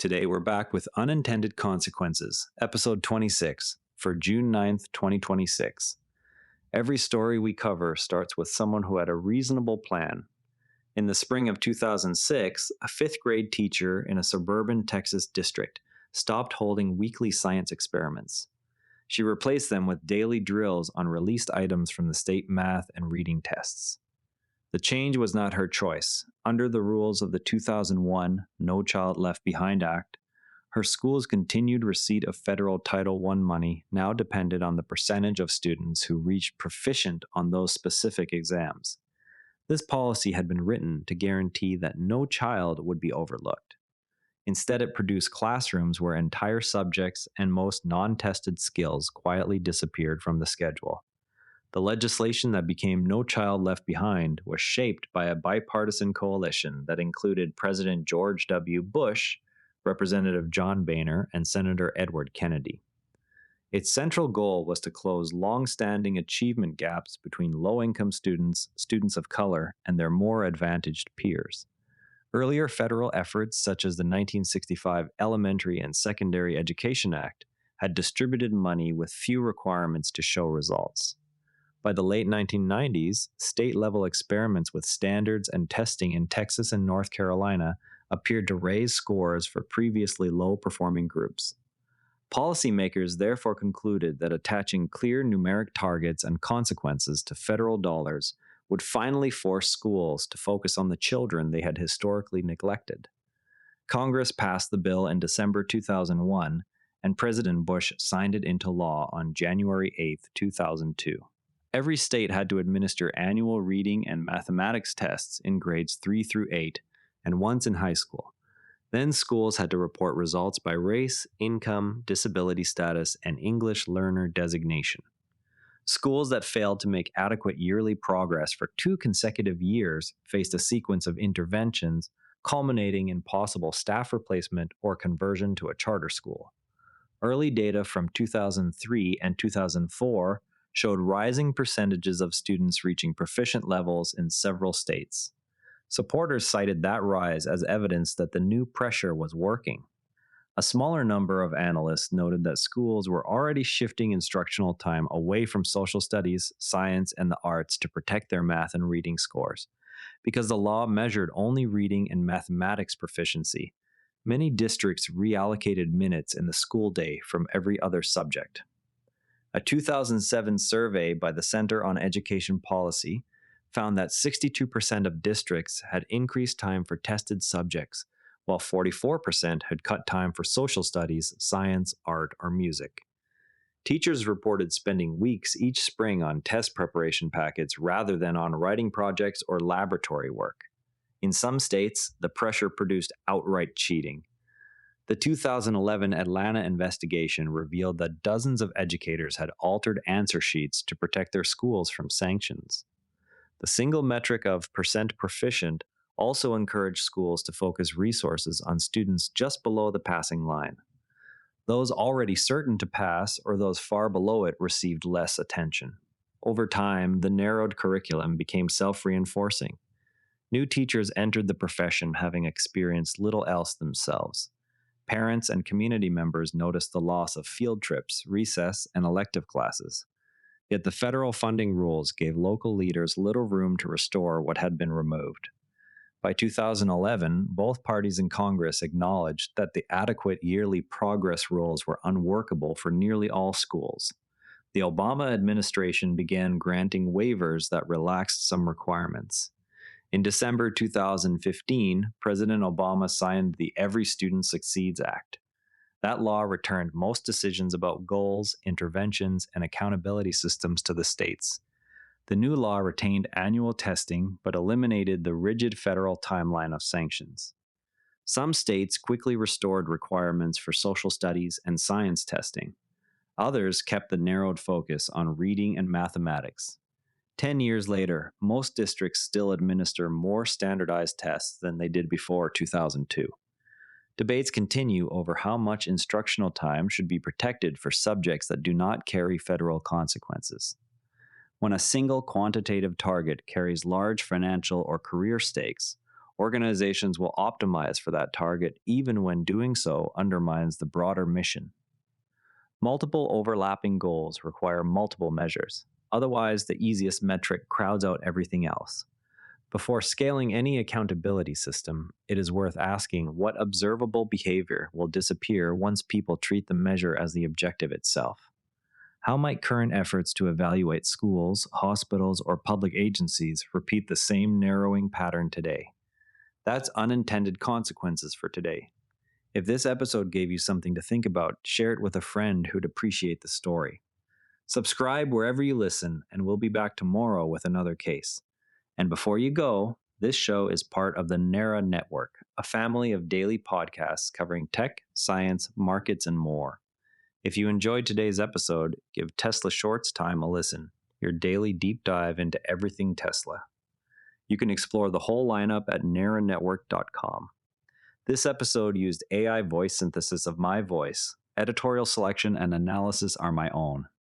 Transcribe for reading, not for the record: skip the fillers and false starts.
Today we're back with Unintended Consequences, episode 26, for June 9th, 2026. Every story we cover starts with someone who had a reasonable plan. In the spring of 2006, a fifth grade teacher in a suburban Texas district stopped holding weekly science experiments. She replaced them with daily drills on released items from the state math and reading tests. The change was not her choice. Under the rules of the 2001 No Child Left Behind Act, her school's continued receipt of federal Title I money now depended on the percentage of students who reached proficient on those specific exams. This policy had been written to guarantee that no child would be overlooked. Instead, it produced classrooms where entire subjects and most non-tested skills quietly disappeared from the schedule. The legislation that became No Child Left Behind was shaped by a bipartisan coalition that included President George W. Bush, Representative John Boehner, and Senator Edward Kennedy. Its central goal was to close long-standing achievement gaps between low-income students, students of color, and their more advantaged peers. Earlier federal efforts, such as the 1965 Elementary and Secondary Education Act, had distributed money with few requirements to show results. By the late 1990s, state-level experiments with standards and testing in Texas and North Carolina appeared to raise scores for previously low-performing groups. Policymakers therefore concluded that attaching clear numeric targets and consequences to federal dollars would finally force schools to focus on the children they had historically neglected. Congress passed the bill in December 2001, and President Bush signed it into law on January 8, 2002. Every state had to administer annual reading and mathematics tests in grades 3 through 8, and once in high school. Then schools had to report results by race, income, disability status, and English learner designation. Schools that failed to make adequate yearly progress for 2 consecutive years faced a sequence of interventions, culminating in possible staff replacement or conversion to a charter school. Early data from 2003 and 2004 showed rising percentages of students reaching proficient levels in several states. Supporters cited that rise as evidence that the new pressure was working. A smaller number of analysts noted that schools were already shifting instructional time away from social studies, science, and the arts to protect their math and reading scores. Because the law measured only reading and mathematics proficiency, many districts reallocated minutes in the school day from every other subject. A 2007 survey by the Center on Education Policy found that 62% of districts had increased time for tested subjects, while 44% had cut time for social studies, science, art, or music. Teachers reported spending weeks each spring on test preparation packets rather than on writing projects or laboratory work. In some states, the pressure produced outright cheating. The 2011 Atlanta investigation revealed that dozens of educators had altered answer sheets to protect their schools from sanctions. The single metric of percent proficient also encouraged schools to focus resources on students just below the passing line. Those already certain to pass or those far below it received less attention. Over time, the narrowed curriculum became self-reinforcing. New teachers entered the profession having experienced little else themselves. Parents and community members noticed the loss of field trips, recess, and elective classes. Yet the federal funding rules gave local leaders little room to restore what had been removed. By 2011, both parties in Congress acknowledged that the adequate yearly progress rules were unworkable for nearly all schools. The Obama administration began granting waivers that relaxed some requirements. In December 2015, President Obama signed the Every Student Succeeds Act. That law returned most decisions about goals, interventions, and accountability systems to the states. The new law retained annual testing but eliminated the rigid federal timeline of sanctions. Some states quickly restored requirements for social studies and science testing. Others kept the narrowed focus on reading and mathematics. 10 years later, most districts still administer more standardized tests than they did before 2002. Debates continue over how much instructional time should be protected for subjects that do not carry federal consequences. When a single quantitative target carries large financial or career stakes, Organizations will optimize for that target even when doing so undermines the broader mission. Multiple overlapping goals require multiple measures. Otherwise, the easiest metric crowds out everything else. Before scaling any accountability system, it is worth asking what observable behavior will disappear once people treat the measure as the objective itself. How might current efforts to evaluate schools, hospitals, or public agencies repeat the same narrowing pattern today? That's unintended consequences for today. If this episode gave you something to think about, share it with a friend who'd appreciate the story. Subscribe wherever you listen, and we'll be back tomorrow with another case. And before you go, this show is part of the NARA Network, a family of daily podcasts covering tech, science, markets, and more. If you enjoyed today's episode, give Tesla Shorts Time a listen, your daily deep dive into everything Tesla. You can explore the whole lineup at naranetwork.com. This episode used AI voice synthesis of my voice. Editorial selection and analysis are my own.